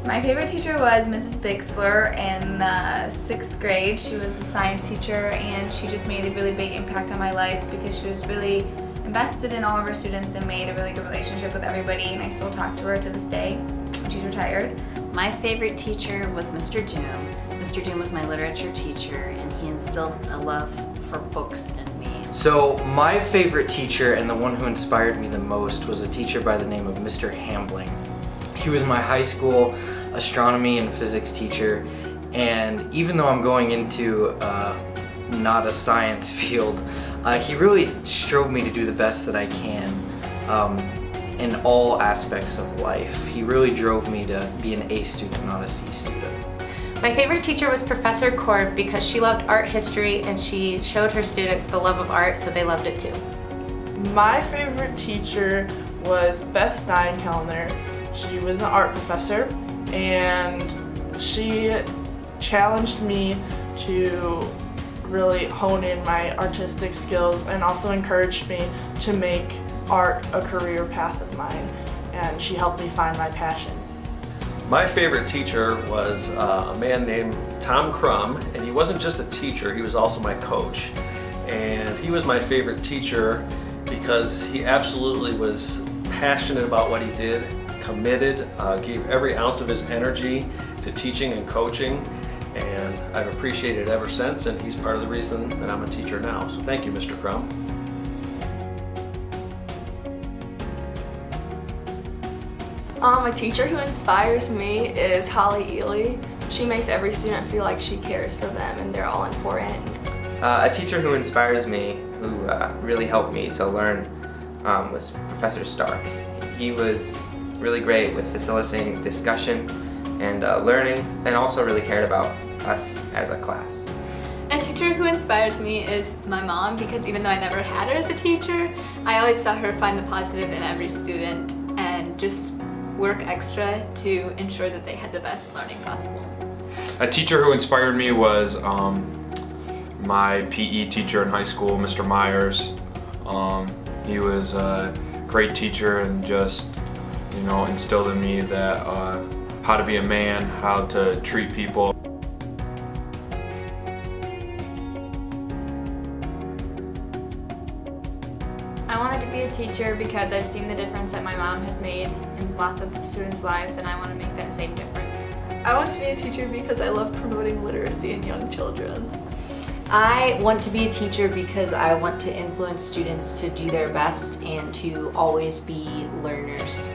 My favorite teacher was Mrs. Bixler in the 6th grade. She was a science teacher and she just made a really big impact on my life because she was really invested in all of her students and made a really good relationship with everybody, and I still talk to her to this day when she's retired. My favorite teacher was Mr. Doom. Mr. Doom was my literature teacher and he instilled a love for books in me. So my favorite teacher and the one who inspired me the most was a teacher by the name of Mr. Hambling. He was my high school astronomy and physics teacher, and even though I'm going into not a science field, he really strove me to do the best that I can in all aspects of life. He really drove me to be an A student, not a C student. My favorite teacher was Professor Korb because she loved art history and she showed her students the love of art, so they loved it too. My favorite teacher was Beth Steinkellner. She was an art professor and she challenged me to really hone in my artistic skills and also encouraged me to make art a career path of mine, and she helped me find my passion. My favorite teacher was a man named Tom Crum, and he wasn't just a teacher, he was also my coach. And he was my favorite teacher because he absolutely was passionate about what he did, committed, gave every ounce of his energy to teaching and coaching, and I've appreciated it ever since, and he's part of the reason that I'm a teacher now. So thank you, Mr. Crum. A teacher who inspires me is Holly Ely. She makes every student feel like she cares for them and they're all important. A teacher who inspires me, who really helped me to learn, was Professor Stark. He was really great with facilitating discussion and learning, and also really cared about us as a class. A teacher who inspires me is my mom, because even though I never had her as a teacher, I always saw her find the positive in every student and just work extra to ensure that they had the best learning possible. A teacher who inspired me was my PE teacher in high school, Mr. Myers. He was a great teacher and just, instilled in me that how to be a man, how to treat people. I wanted to be a teacher because I've seen the difference that my mom has made in lots of students' lives, and I want to make that same difference. I want to be a teacher because I love promoting literacy in young children. I want to be a teacher because I want to influence students to do their best and to always be learners.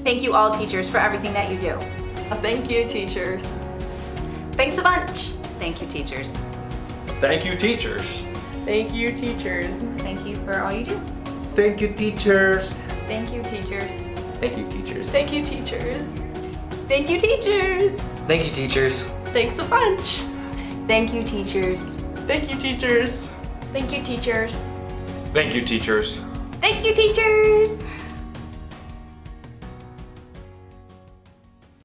Thank you all teachers for everything that you do. Thank you, teachers. Thanks a bunch. Thank you, teachers. Thank you, teachers. Thank you, teachers. Thank you for all you do. Thank you, teachers. Thank you, teachers. Thank you, teachers. Thank you, teachers. Thank you, teachers. Thank you, teachers. Thanks a bunch. Thank you, teachers. Thank you, teachers. Thank you, teachers. Thank you, teachers. Thank you, teachers.